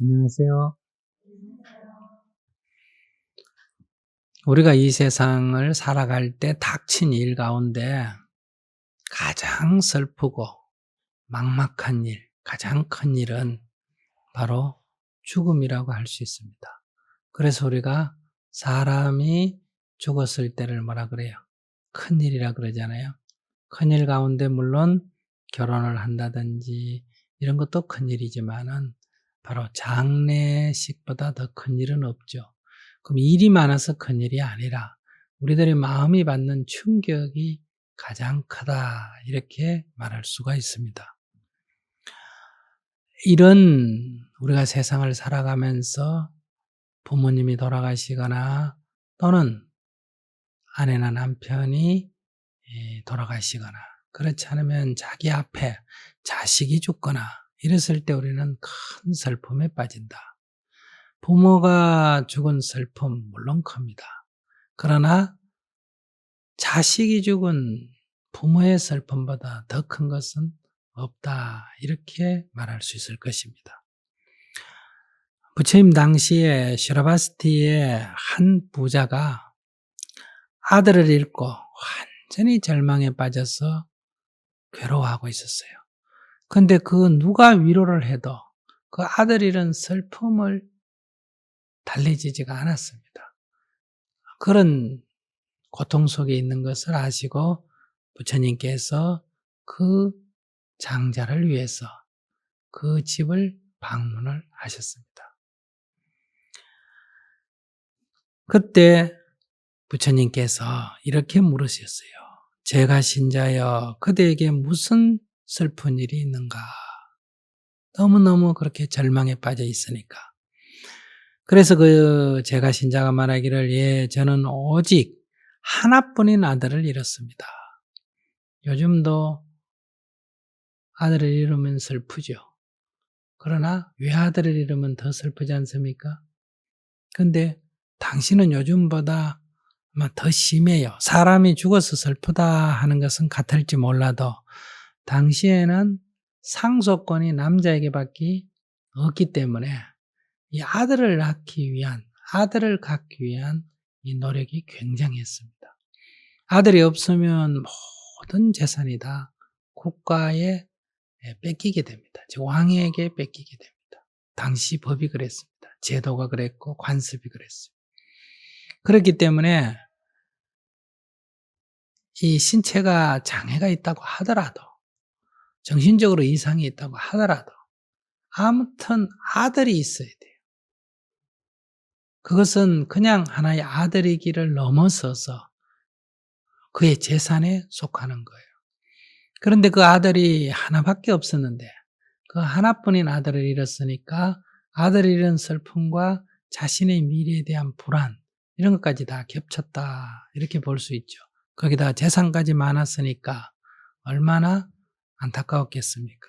안녕하세요. 우리가 이 세상을 살아갈 때 닥친 일 가운데 가장 슬프고 막막한 일, 가장 큰 일은 바로 죽음이라고 할 수 있습니다. 그래서 우리가 사람이 죽었을 때를 뭐라 그래요? 큰일이라 그러잖아요. 큰일 가운데 물론 결혼을 한다든지 이런 것도 큰일이지만은 바로 장례식보다 더 큰일은 없죠. 그럼 일이 많아서 큰일이 아니라 우리들의 마음이 받는 충격이 가장 크다 이렇게 말할 수가 있습니다. 이런 우리가 세상을 살아가면서 부모님이 돌아가시거나 또는 아내나 남편이 돌아가시거나 그렇지 않으면 자기 앞에 자식이 죽거나 이랬을 때 우리는 큰 슬픔에 빠진다. 부모가 죽은 슬픔 물론 큽니다. 그러나 자식이 죽은 부모의 슬픔보다 더 큰 것은 없다. 이렇게 말할 수 있을 것입니다. 부처님 당시에 슈라바스티의 한 부자가 아들을 잃고 완전히 절망에 빠져서 괴로워하고 있었어요. 근데 그 누가 위로를 해도 그 아들 잃은 슬픔을 달래지지가 않았습니다. 그런 고통 속에 있는 것을 아시고 부처님께서 그 장자를 위해서 그 집을 방문을 하셨습니다. 그때 부처님께서 이렇게 물으셨어요. 제가 신자여 그대에게 무슨 슬픈 일이 있는가? 너무너무 그렇게 절망에 빠져 있으니까. 그래서 그 제가 신자가 말하기를 예, 저는 오직 하나뿐인 아들을 잃었습니다. 요즘도 아들을 잃으면 슬프죠. 그러나 외아들을 잃으면 더 슬프지 않습니까? 근데 당신은 요즘보다 아마 더 심해요. 사람이 죽어서 슬프다 하는 것은 같을지 몰라도 당시에는 상속권이 남자에게밖에 없기 때문에 이 아들을 낳기 위한, 아들을 갖기 위한 이 노력이 굉장했습니다. 아들이 없으면 모든 재산이 다 국가에 뺏기게 됩니다. 즉 왕에게 뺏기게 됩니다. 당시 법이 그랬습니다. 제도가 그랬고 관습이 그랬어요. 그렇기 때문에 이 신체가 장애가 있다고 하더라도 정신적으로 이상이 있다고 하더라도 아무튼 아들이 있어야 돼요. 그것은 그냥 하나의 아들이기를 넘어서서 그의 재산에 속하는 거예요. 그런데 그 아들이 하나밖에 없었는데 그 하나뿐인 아들을 잃었으니까 아들을 잃은 슬픔과 자신의 미래에 대한 불안 이런 것까지 다 겹쳤다 이렇게 볼 수 있죠. 거기다 재산까지 많았으니까 얼마나 안타까웠겠습니까?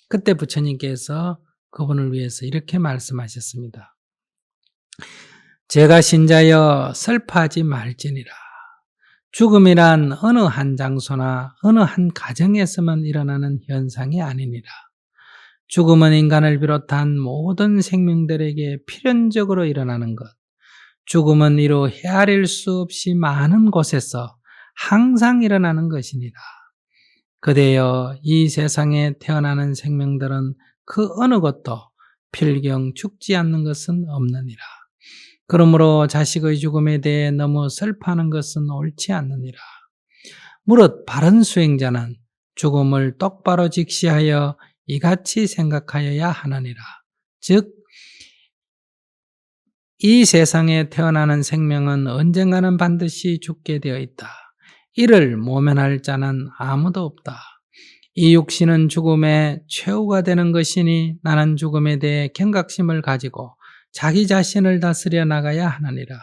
그때 부처님께서 그분을 위해서 이렇게 말씀하셨습니다. 제가 신자여 슬퍼하지 말지니라. 죽음이란 어느 한 장소나 어느 한 가정에서만 일어나는 현상이 아니니라. 죽음은 인간을 비롯한 모든 생명들에게 필연적으로 일어나는 것. 죽음은 이로 헤아릴 수 없이 많은 곳에서 항상 일어나는 것이니라. 그대여 이 세상에 태어나는 생명들은 그 어느 것도 필경 죽지 않는 것은 없느니라. 그러므로 자식의 죽음에 대해 너무 슬퍼하는 것은 옳지 않느니라. 무릇 바른 수행자는 죽음을 똑바로 직시하여 이같이 생각하여야 하느니라. 즉, 이 세상에 태어나는 생명은 언젠가는 반드시 죽게 되어 있다. 이를 모면할 자는 아무도 없다. 이 육신은 죽음의 최후가 되는 것이니 나는 죽음에 대해 경각심을 가지고 자기 자신을 다스려 나가야 하느니라.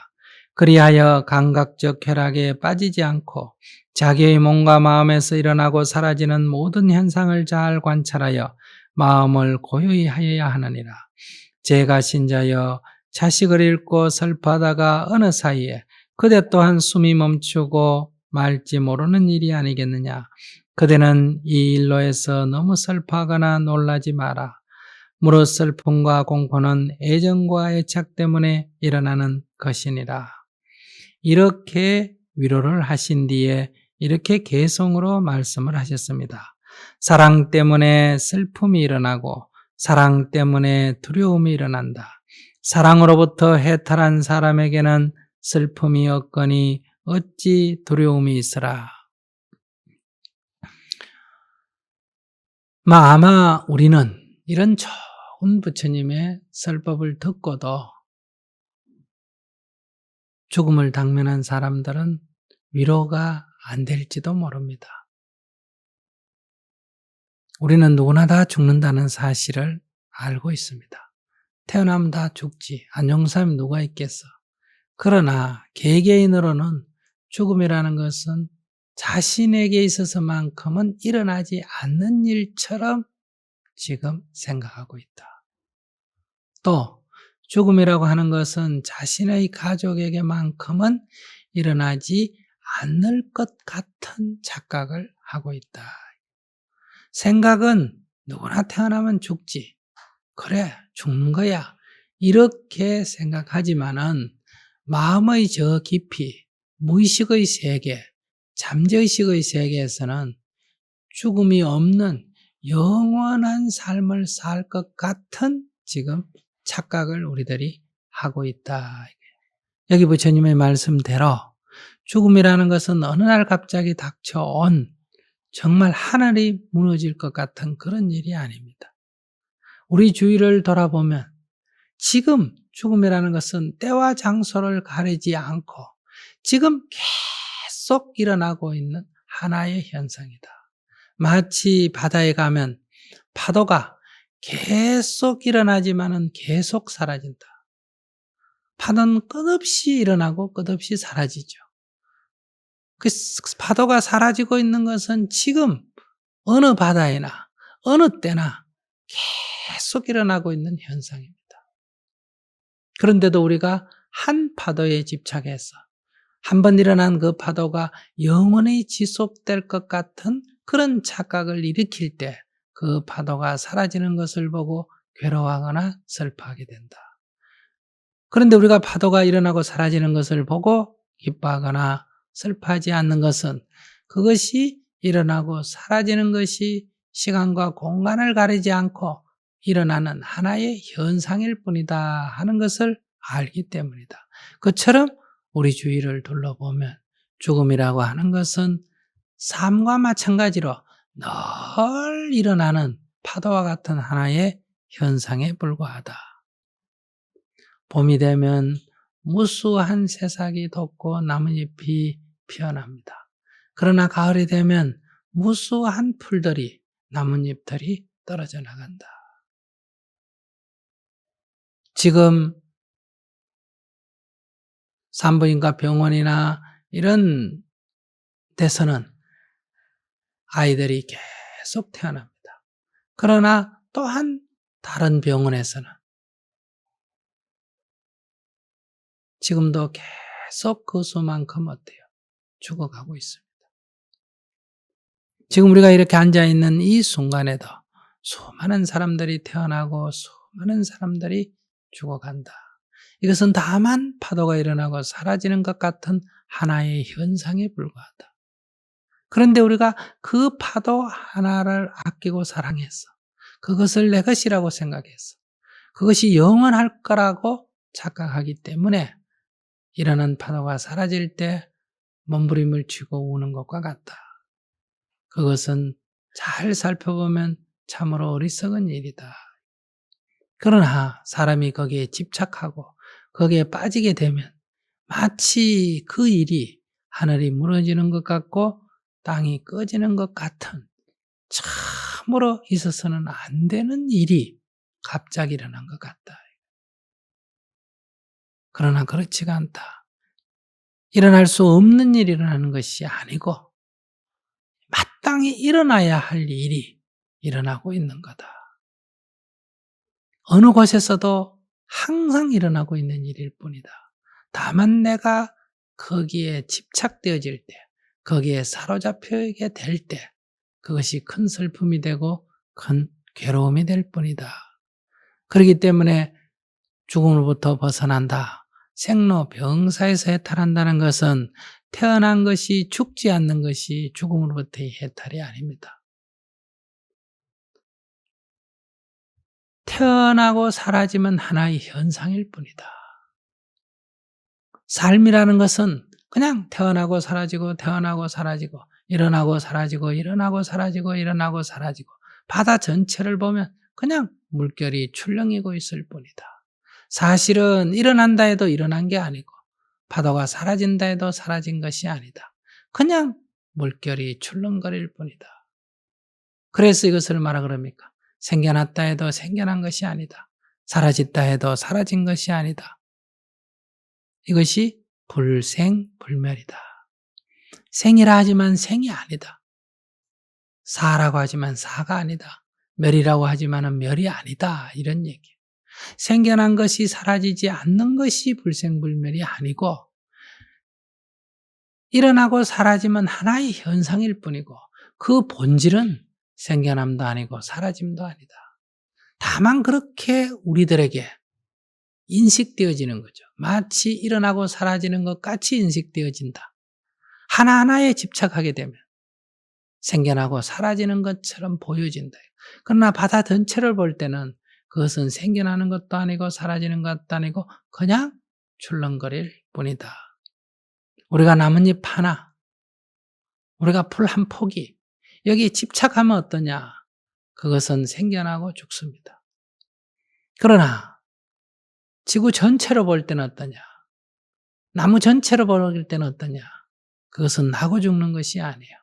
그리하여 감각적 쾌락에 빠지지 않고 자기의 몸과 마음에서 일어나고 사라지는 모든 현상을 잘 관찰하여 마음을 고요히 하여야 하느니라. 제가 신자여 자식을 잃고 슬퍼하다가 어느 사이에 그대 또한 숨이 멈추고 말지 모르는 일이 아니겠느냐. 그대는 이 일로 해서 너무 슬퍼하거나 놀라지 마라. 무릇 슬픔과 공포는 애정과 애착 때문에 일어나는 것이니라. 이렇게 위로를 하신 뒤에 이렇게 개성으로 말씀을 하셨습니다. 사랑 때문에 슬픔이 일어나고 사랑 때문에 두려움이 일어난다. 사랑으로부터 해탈한 사람에게는 슬픔이 없거니 어찌 두려움이 있으라. 아마 우리는 이런 좋은 부처님의 설법을 듣고도 죽음을 당면한 사람들은 위로가 안 될지도 모릅니다. 우리는 누구나 다 죽는다는 사실을 알고 있습니다. 태어나면 다 죽지. 안 죽는 사람이 누가 있겠어. 그러나 개개인으로는 죽음이라는 것은 자신에게 있어서만큼은 일어나지 않는 일처럼 지금 생각하고 있다. 또 죽음이라고 하는 것은 자신의 가족에게만큼은 일어나지 않을 것 같은 착각을 하고 있다. 생각은 누구나 태어나면 죽지. 그래, 죽는 거야. 이렇게 생각하지만은 마음의 저 깊이, 무의식의 세계, 잠재의식의 세계에서는 죽음이 없는 영원한 삶을 살 것 같은 지금 착각을 우리들이 하고 있다. 여기 부처님의 말씀대로 죽음이라는 것은 어느 날 갑자기 닥쳐온 정말 하늘이 무너질 것 같은 그런 일이 아닙니다. 우리 주위를 돌아보면 지금 죽음이라는 것은 때와 장소를 가리지 않고 지금 계속 일어나고 있는 하나의 현상이다. 마치 바다에 가면 파도가 계속 일어나지만은 계속 사라진다. 파도는 끝없이 일어나고 끝없이 사라지죠. 그 파도가 사라지고 있는 것은 지금 어느 바다에나 어느 때나 계속 일어나고 있는 현상입니다. 그런데도 우리가 한 파도에 집착해서 한번 일어난 그 파도가 영원히 지속될 것 같은 그런 착각을 일으킬 때 그 파도가 사라지는 것을 보고 괴로워하거나 슬퍼하게 된다. 그런데 우리가 파도가 일어나고 사라지는 것을 보고 기뻐하거나 슬퍼하지 않는 것은 그것이 일어나고 사라지는 것이 시간과 공간을 가리지 않고 일어나는 하나의 현상일 뿐이다 하는 것을 알기 때문이다. 그처럼 우리 주위를 둘러보면 죽음이라고 하는 것은 삶과 마찬가지로 늘 일어나는 파도와 같은 하나의 현상에 불과하다. 봄이 되면 무수한 새싹이 돋고 나뭇잎이 피어납니다. 그러나 가을이 되면 무수한 풀들이, 나뭇잎들이 떨어져 나간다. 지금 산부인과 병원이나 이런 데서는 아이들이 계속 태어납니다. 그러나 또한 다른 병원에서는 지금도 계속 그 수만큼 어때요? 죽어가고 있습니다. 지금 우리가 이렇게 앉아있는 이 순간에도 수많은 사람들이 태어나고 수많은 사람들이 죽어간다. 이것은 다만 파도가 일어나고 사라지는 것 같은 하나의 현상에 불과하다. 그런데 우리가 그 파도 하나를 아끼고 사랑했어. 그것을 내 것이라고 생각했어. 그것이 영원할 거라고 착각하기 때문에 일어난 파도가 사라질 때 몸부림을 치고 우는 것과 같다. 그것은 잘 살펴보면 참으로 어리석은 일이다. 그러나 사람이 거기에 집착하고 거기에 빠지게 되면 마치 그 일이 하늘이 무너지는 것 같고 땅이 꺼지는 것 같은 참으로 있어서는 안 되는 일이 갑자기 일어난 것 같다. 그러나 그렇지가 않다. 일어날 수 없는 일이 일어나는 것이 아니고 마땅히 일어나야 할 일이 일어나고 있는 거다. 어느 곳에서도 항상 일어나고 있는 일일 뿐이다. 다만 내가 거기에 집착되어질 때, 거기에 사로잡히게 될 때 그것이 큰 슬픔이 되고 큰 괴로움이 될 뿐이다. 그렇기 때문에 죽음으로부터 벗어난다. 생로병사에서 해탈한다는 것은 태어난 것이 죽지 않는 것이 죽음으로부터의 해탈이 아닙니다. 태어나고 사라짐은 하나의 현상일 뿐이다. 삶이라는 것은 그냥 태어나고 사라지고 태어나고 사라지고 일어나고 사라지고 일어나고 사라지고 일어나고 사라지고 바다 전체를 보면 그냥 물결이 출렁이고 있을 뿐이다. 사실은 일어난다 해도 일어난 게 아니고 파도가 사라진다 해도 사라진 것이 아니다. 그냥 물결이 출렁거릴 뿐이다. 그래서 이것을 뭐라 그럽니까? 생겨났다 해도 생겨난 것이 아니다. 사라졌다 해도 사라진 것이 아니다. 이것이 불생불멸이다. 생이라 하지만 생이 아니다. 사라고 하지만 사가 아니다. 멸이라고 하지만 멸이 아니다. 이런 얘기예요. 생겨난 것이 사라지지 않는 것이 불생불멸이 아니고 일어나고 사라짐은 하나의 현상일 뿐이고 그 본질은 생겨남도 아니고 사라짐도 아니다. 다만 그렇게 우리들에게 인식되어지는 거죠. 마치 일어나고 사라지는 것 같이 인식되어진다. 하나하나에 집착하게 되면 생겨나고 사라지는 것처럼 보여진다. 그러나 바다 전체를 볼 때는 그것은 생겨나는 것도 아니고 사라지는 것도 아니고 그냥 출렁거릴 뿐이다. 우리가 나뭇잎 하나, 우리가 풀 한 포기, 여기에 집착하면 어떠냐? 그것은 생겨나고 죽습니다. 그러나 지구 전체로 볼 때는 어떠냐? 나무 전체로 볼 때는 어떠냐? 그것은 나고 죽는 것이 아니에요.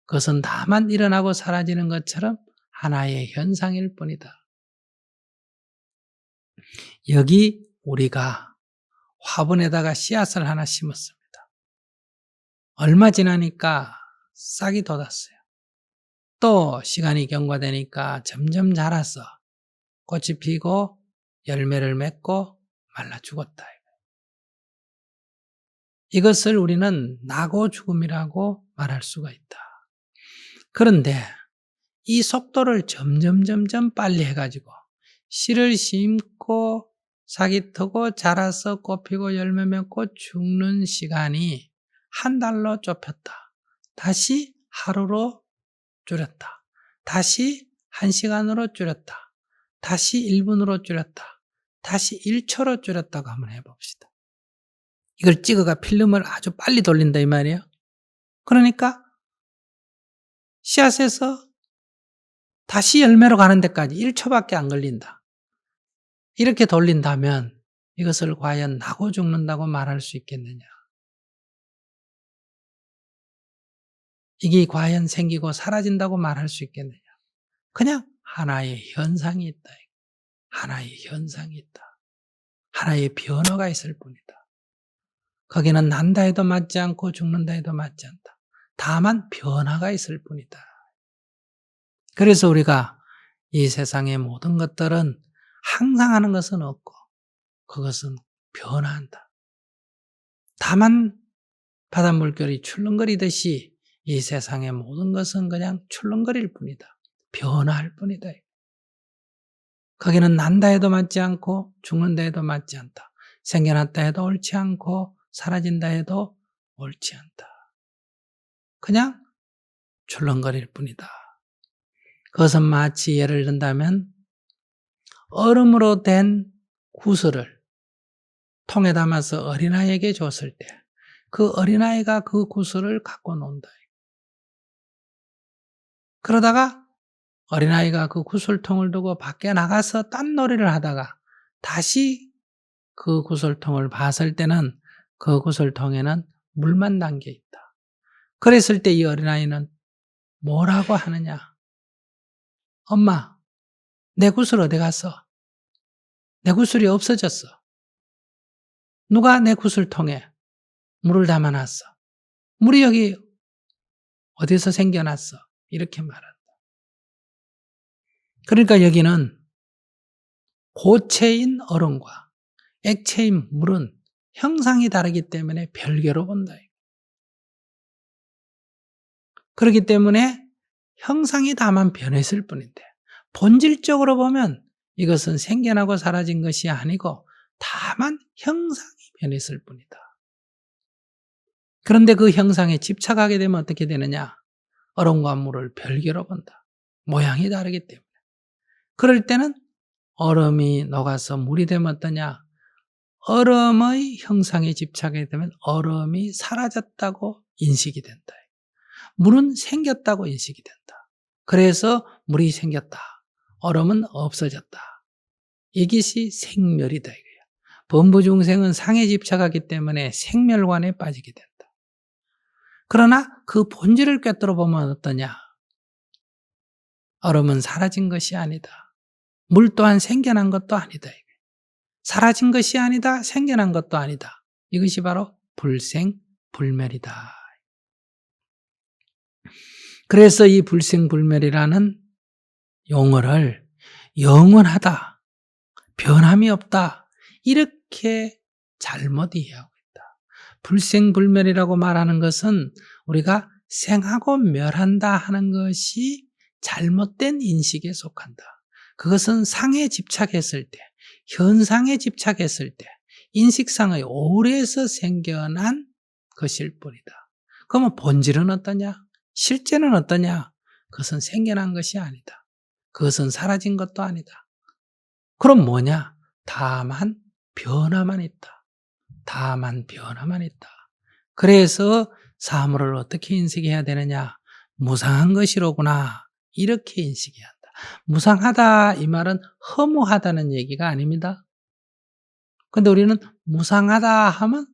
그것은 다만 일어나고 사라지는 것처럼 하나의 현상일 뿐이다. 여기 우리가 화분에다가 씨앗을 하나 심었습니다. 얼마 지나니까 싹이 돋았어요. 또 시간이 경과되니까 점점 자라서 꽃이 피고 열매를 맺고 말라 죽었다. 이것을 우리는 나고 죽음이라고 말할 수가 있다. 그런데 이 속도를 점점 빨리 해가지고 씨를 심고 싹이 트고 자라서 꽃 피고 열매 맺고 죽는 시간이 한 달로 좁혔다. 다시 하루로 줄였다. 다시 1시간으로 줄였다. 다시 1분으로 줄였다. 다시 1초로 줄였다고 한번 해봅시다. 이걸 찍어가 필름을 아주 빨리 돌린다 이 말이에요. 그러니까 씨앗에서 다시 열매로 가는 데까지 1초밖에 안 걸린다. 이렇게 돌린다면 이것을 과연 나고 죽는다고 말할 수 있겠느냐? 이게 과연 생기고 사라진다고 말할 수 있겠느냐? 그냥 하나의 현상이 있다. 하나의 현상이 있다. 하나의 변화가 있을 뿐이다. 거기는 난다 해도 맞지 않고 죽는다 해도 맞지 않다. 다만 변화가 있을 뿐이다. 그래서 우리가 이 세상의 모든 것들은 항상 하는 것은 없고 그것은 변화한다. 다만 바닷물결이 출렁거리듯이 이 세상의 모든 것은 그냥 출렁거릴 뿐이다. 변화할 뿐이다. 거기는 난다 해도 맞지 않고 죽는다 해도 맞지 않다. 생겨났다 해도 옳지 않고 사라진다 해도 옳지 않다. 그냥 출렁거릴 뿐이다. 그것은 마치 예를 든다면 얼음으로 된 구슬을 통에 담아서 어린아이에게 줬을 때 그 어린아이가 그 구슬을 갖고 논다. 그러다가 어린아이가 그 구슬통을 두고 밖에 나가서 딴놀이를 하다가 다시 그 구슬통을 봤을 때는 그 구슬통에는 물만 담겨 있다. 그랬을 때 이 어린아이는 뭐라고 하느냐? 엄마, 내 구슬 어디 갔어? 내 구슬이 없어졌어. 누가 내 구슬통에 물을 담아놨어? 물이 여기 어디서 생겨났어? 이렇게 말한다. 그러니까 여기는 고체인 얼음과 액체인 물은 형상이 다르기 때문에 별개로 본다. 그렇기 때문에 형상이 다만 변했을 뿐인데 본질적으로 보면 이것은 생겨나고 사라진 것이 아니고 다만 형상이 변했을 뿐이다. 그런데 그 형상에 집착하게 되면 어떻게 되느냐? 얼음과 물을 별개로 본다. 모양이 다르기 때문에. 그럴 때는 얼음이 녹아서 물이 되면 어떠냐? 얼음의 형상에 집착하게 되면 얼음이 사라졌다고 인식이 된다. 물은 생겼다고 인식이 된다. 그래서 물이 생겼다. 얼음은 없어졌다. 이것이 생멸이다 이거야. 범부중생은 상에 집착하기 때문에 생멸관에 빠지게 된다. 그러나 그 본질을 꿰뚫어 보면 어떠냐? 얼음은 사라진 것이 아니다. 물 또한 생겨난 것도 아니다. 사라진 것이 아니다. 생겨난 것도 아니다. 이것이 바로 불생불멸이다. 그래서 이 불생불멸이라는 용어를 영원하다, 변함이 없다, 이렇게 잘못 이해하고 있다. 불생불멸이라고 말하는 것은 우리가 생하고 멸한다 하는 것이 잘못된 인식에 속한다. 그것은 상에 집착했을 때, 현상에 집착했을 때, 인식상의 오래에서 생겨난 것일 뿐이다. 그러면 본질은 어떠냐? 실제는 어떠냐? 그것은 생겨난 것이 아니다. 그것은 사라진 것도 아니다. 그럼 뭐냐? 다만 변화만 있다. 다만 변화만 있다. 그래서 사물을 어떻게 인식해야 되느냐? 무상한 것이로구나. 이렇게 인식해야 한다. 무상하다 이 말은 허무하다는 얘기가 아닙니다. 근데 우리는 무상하다 하면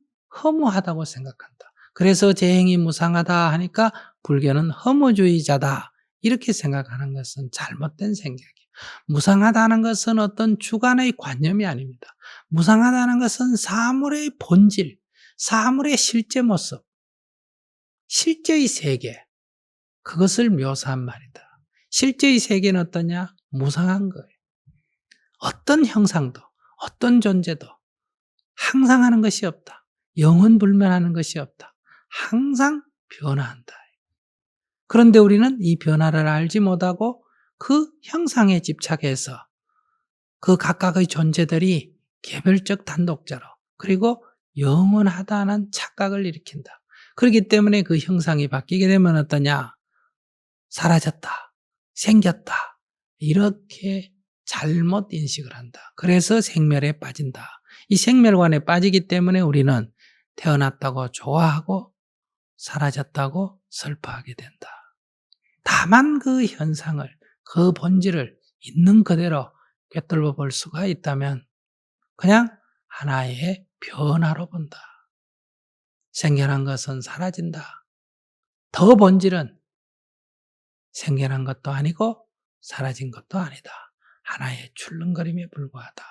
허무하다고 생각한다. 그래서 제 행위 무상하다 하니까 불교는 허무주의자다 이렇게 생각하는 것은 잘못된 생각이에요. 무상하다는 것은 어떤 주관의 관념이 아닙니다. 무상하다는 것은 사물의 본질, 사물의 실제 모습, 실제의 세계, 그것을 묘사한 말이다. 실제의 세계는 어떠냐? 무상한 거예요. 어떤 형상도, 어떤 존재도 항상 하는 것이 없다. 영원불면하는 것이 없다. 항상 변화한다. 그런데 우리는 이 변화를 알지 못하고 그 형상에 집착해서 그 각각의 존재들이 개별적 단독자로 그리고 영원하다는 착각을 일으킨다. 그렇기 때문에 그 형상이 바뀌게 되면 어떠냐? 사라졌다. 생겼다. 이렇게 잘못 인식을 한다. 그래서 생멸에 빠진다. 이 생멸관에 빠지기 때문에 우리는 태어났다고 좋아하고 사라졌다고 슬퍼하게 된다. 다만 그 현상을, 그 본질을 있는 그대로 꿰뚫어 볼 수가 있다면 그냥 하나의 변화로 본다. 생겨난 것은 사라진다. 더 본질은 생겨난 것도 아니고 사라진 것도 아니다. 하나의 출렁거림에 불과하다.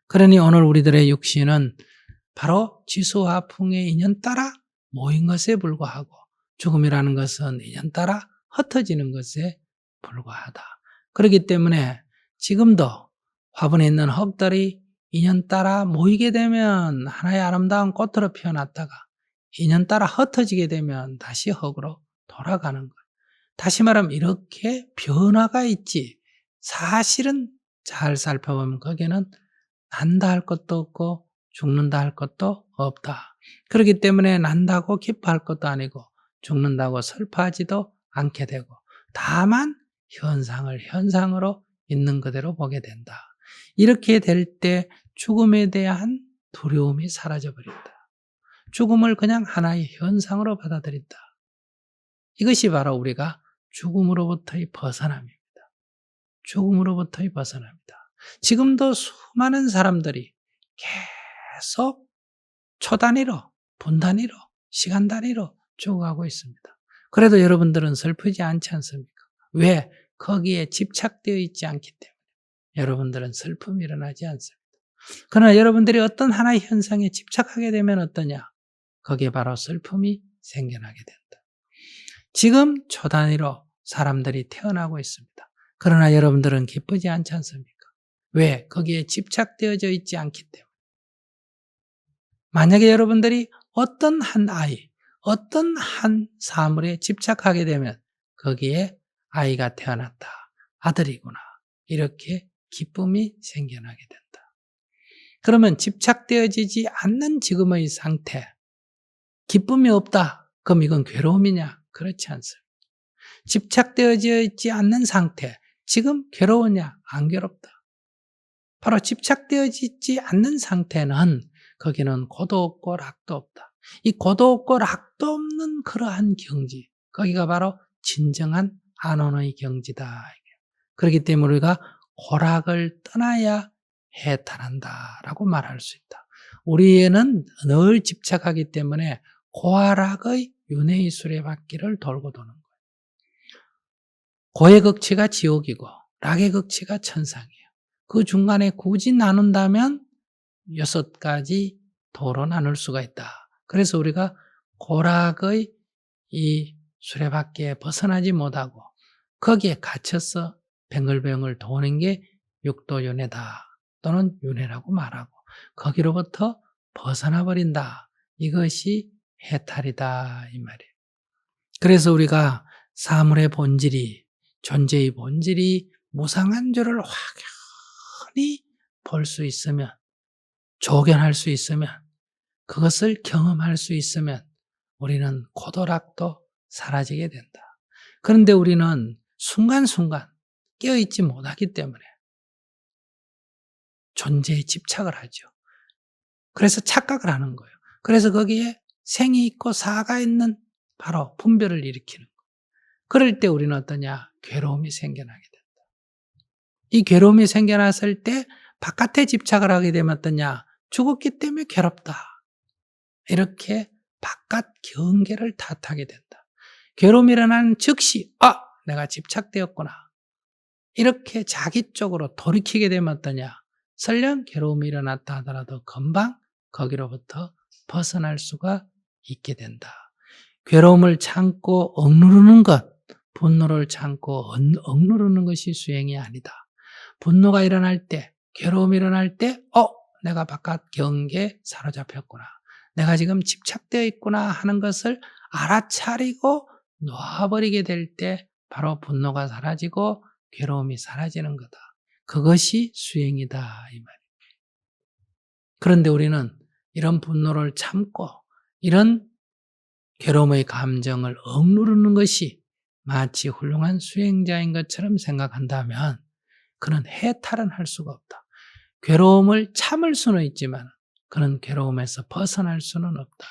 그러니 오늘 우리들의 육신은 바로 지수화풍의 인연 따라 모인 것에 불과하고 죽음이라는 것은 인연 따라 흩어지는 것에 불과하다. 그렇기 때문에 지금도 화분에 있는 흙들이 인연 따라 모이게 되면 하나의 아름다운 꽃으로 피어났다가 인연 따라 흩어지게 되면 다시 흙으로 돌아가는 거예요. 다시 말하면 이렇게 변화가 있지 사실은 잘 살펴보면 거기에는 난다 할 것도 없고 죽는다 할 것도 없다. 그렇기 때문에 난다고 기뻐할 것도 아니고 죽는다고 슬퍼하지도 않게 되고 다만 현상을 현상으로 있는 그대로 보게 된다. 이렇게 될 때 죽음에 대한 두려움이 사라져버린다. 죽음을 그냥 하나의 현상으로 받아들인다. 이것이 바로 우리가 죽음으로부터의 벗어남입니다. 죽음으로부터의 벗어납니다. 지금도 수많은 사람들이 계속 초 단위로, 분 단위로, 시간 단위로 죽어가고 있습니다. 그래도 여러분들은 슬프지 않지 않습니까? 왜? 거기에 집착되어 있지 않기 때문에 여러분들은 슬픔이 일어나지 않습니다. 그러나 여러분들이 어떤 하나의 현상에 집착하게 되면 어떠냐? 거기에 바로 슬픔이 생겨나게 된다. 지금 초 단위로 사람들이 태어나고 있습니다. 그러나 여러분들은 기쁘지 않지 않습니까? 왜? 거기에 집착되어져 있지 않기 때문에. 만약에 여러분들이 어떤 한 아이, 어떤 한 사물에 집착하게 되면 거기에 아이가 태어났다. 아들이구나. 이렇게 기쁨이 생겨나게 된다. 그러면 집착되어지지 않는 지금의 상태, 기쁨이 없다. 그럼 이건 괴로움이냐? 그렇지 않습니다. 집착되어져 있지 않는 상태, 지금 괴로우냐? 안 괴롭다. 바로 집착되어지지 않는 상태는 거기는 고도 없고 락도 없다. 이 고도 없고 락도 없는 그러한 경지, 거기가 바로 진정한 안온의 경지다. 그렇기 때문에 우리가 고락을 떠나야 해탈한다라고 말할 수 있다. 우리는 늘 집착하기 때문에 고하락의 윤회의 수레바퀴를 돌고 도는 거예요. 고의 극치가 지옥이고 락의 극치가 천상이에요. 그 중간에 굳이 나눈다면 6가지 도로 나눌 수가 있다. 그래서 우리가 고락의 이 수레바퀴에 벗어나지 못하고 거기에 갇혀서 뱅글뱅글 도는 게 육도윤회다 또는 윤회라고 말하고 거기로부터 벗어나 버린다. 이것이 해탈이다 이 말이에요. 그래서 우리가 사물의 본질이, 존재의 본질이 무상한 줄을 확연히 볼 수 있으면, 조견할 수 있으면, 그것을 경험할 수 있으면 우리는 고도락도 사라지게 된다. 그런데 우리는 순간순간 깨어있지 못하기 때문에 존재에 집착을 하죠. 그래서 착각을 하는 거예요. 그래서 거기에 생이 있고 사가 있는 바로 분별을 일으키는 거예요. 그럴 때 우리는 어떠냐? 괴로움이 생겨나게 된다. 이 괴로움이 생겨났을 때 바깥에 집착을 하게 되면 어떠냐? 죽었기 때문에 괴롭다. 이렇게 바깥 경계를 탓하게 된다. 괴로움이 일어나는 즉시 내가 집착되었구나. 이렇게 자기 쪽으로 돌이키게 되면 어떠냐? 설령 괴로움이 일어났다 하더라도 금방 거기로부터 벗어날 수가 있게 된다. 괴로움을 참고 억누르는 것, 분노를 참고 억누르는 것이 수행이 아니다. 분노가 일어날 때, 괴로움이 일어날 때, 내가 바깥 경계에 사로잡혔구나. 내가 지금 집착되어 있구나 하는 것을 알아차리고 놓아버리게 될 때 바로 분노가 사라지고 괴로움이 사라지는 거다. 그것이 수행이다 이 말이에요. 그런데 우리는 이런 분노를 참고 이런 괴로움의 감정을 억누르는 것이 마치 훌륭한 수행자인 것처럼 생각한다면 그는 해탈은 할 수가 없다. 괴로움을 참을 수는 있지만 그는 괴로움에서 벗어날 수는 없다.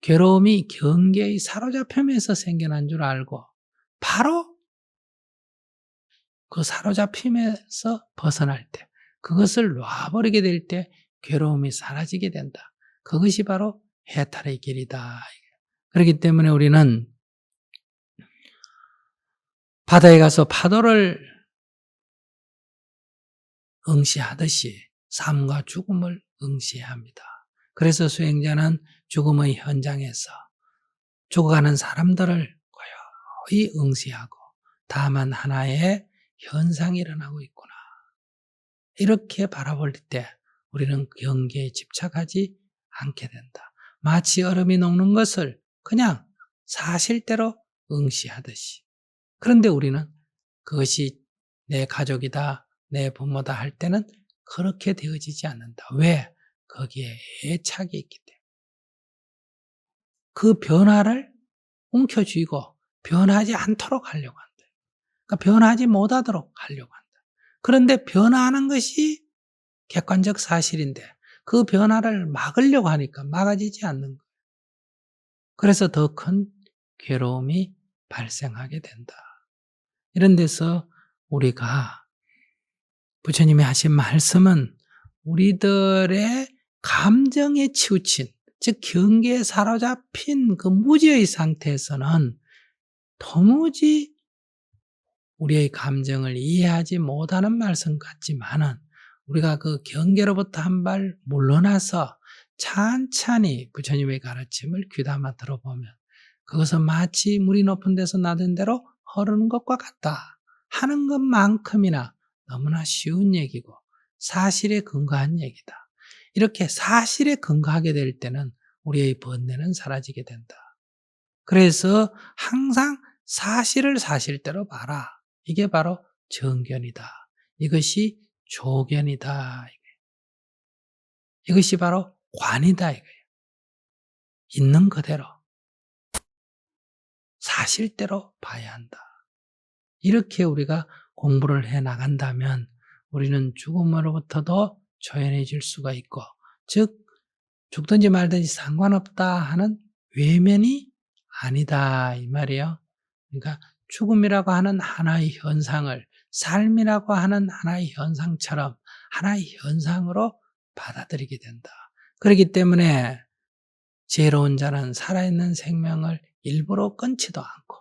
괴로움이 경계의 사로잡힘에서 생겨난 줄 알고 바로 그 사로잡힘에서 벗어날 때, 그것을 놔버리게 될 때 괴로움이 사라지게 된다. 그것이 바로 해탈의 길이다. 그렇기 때문에 우리는 바다에 가서 파도를 응시하듯이 삶과 죽음을 응시해야 합니다. 그래서 수행자는 죽음의 현장에서 죽어가는 사람들을 고요히 응시하고 다만 하나의 현상이 일어나고 있구나. 이렇게 바라볼 때 우리는 경계에 집착하지 않게 된다. 마치 얼음이 녹는 것을 그냥 사실대로 응시하듯이. 그런데 우리는 그것이 내 가족이다, 내 부모다 할 때는 그렇게 되어지지 않는다. 왜? 거기에 애착이 있기 때문에. 그 변화를 움켜쥐고 변하지 않도록 하려고 한다. 그러니까 변하지 못하도록 하려고 한다. 그런데 변화하는 것이 객관적 사실인데 그 변화를 막으려고 하니까 막아지지 않는 거예요. 그래서 더 큰 괴로움이 발생하게 된다. 이런 데서 우리가 부처님이 하신 말씀은 우리들의 감정에 치우친, 즉 경계에 사로잡힌 그 무지의 상태에서는 도무지 우리의 감정을 이해하지 못하는 말씀 같지만은 우리가 그 경계로부터 한 발 물러나서 찬찬히 부처님의 가르침을 귀담아 들어보면 그것은 마치 물이 높은 데서 나던 대로 흐르는 것과 같다 하는 것만큼이나 너무나 쉬운 얘기고 사실에 근거한 얘기다. 이렇게 사실에 근거하게 될 때는 우리의 번뇌는 사라지게 된다. 그래서 항상 사실을 사실대로 봐라. 이게 바로 정견이다. 이것이 조견이다. 이것이 바로 관이다 이거예요. 있는 그대로 사실대로 봐야 한다. 이렇게 우리가 공부를 해 나간다면 우리는 죽음으로부터도 조연해질 수가 있고, 즉 죽든지 말든지 상관없다 하는 외면이 아니다 이 말이에요. 그러니까 죽음이라고 하는 하나의 현상을 삶이라고 하는 하나의 현상처럼 하나의 현상으로 받아들이게 된다. 그렇기 때문에 지혜로운 자는 살아있는 생명을 일부러 끊지도 않고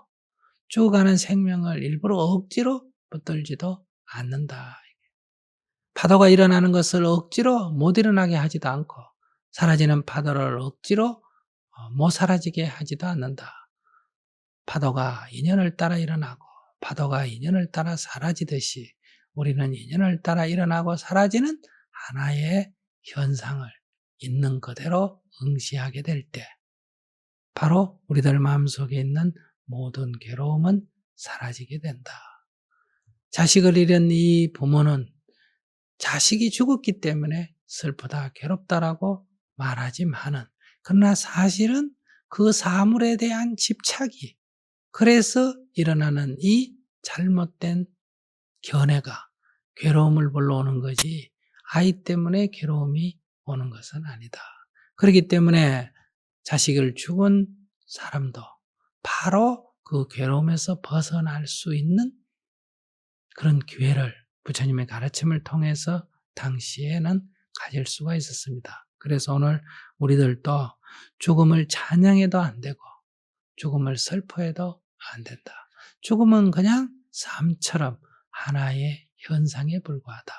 죽어가는 생명을 일부러 억지로 붙들지도 않는다. 파도가 일어나는 것을 억지로 못 일어나게 하지도 않고 사라지는 파도를 억지로 못 사라지게 하지도 않는다. 파도가 인연을 따라 일어나고 파도가 인연을 따라 사라지듯이 우리는 인연을 따라 일어나고 사라지는 하나의 현상을 있는 그대로 응시하게 될 때 바로 우리들 마음속에 있는 모든 괴로움은 사라지게 된다. 자식을 잃은 이 부모는 자식이 죽었기 때문에 슬프다, 괴롭다라고 말하지만은 그러나 사실은 그 사물에 대한 집착이 그래서 일어나는 이 잘못된 견해가 괴로움을 불러오는 거지 아이 때문에 괴로움이 오는 것은 아니다. 그렇기 때문에 자식을 죽은 사람도 바로 그 괴로움에서 벗어날 수 있는 그런 기회를 부처님의 가르침을 통해서 당시에는 가질 수가 있었습니다. 그래서 오늘 우리들도 죽음을 찬양해도 안 되고 죽음을 슬퍼해도 안 된다. 죽음은 그냥 삶처럼 하나의 현상에 불과하다.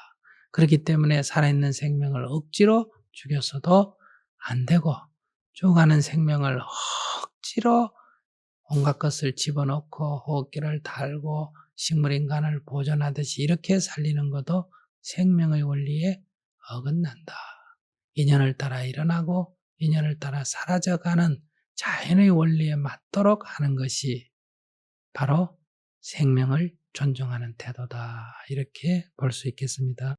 그렇기 때문에 살아있는 생명을 억지로 죽여서도 안 되고 죽어가는 생명을 억지로 온갖 것을 집어넣고 호흡기를 달고 식물인간을 보존하듯이 이렇게 살리는 것도 생명의 원리에 어긋난다. 인연을 따라 일어나고 인연을 따라 사라져가는 자연의 원리에 맞도록 하는 것이 바로 생명을 존중하는 태도다. 이렇게 볼 수 있겠습니다.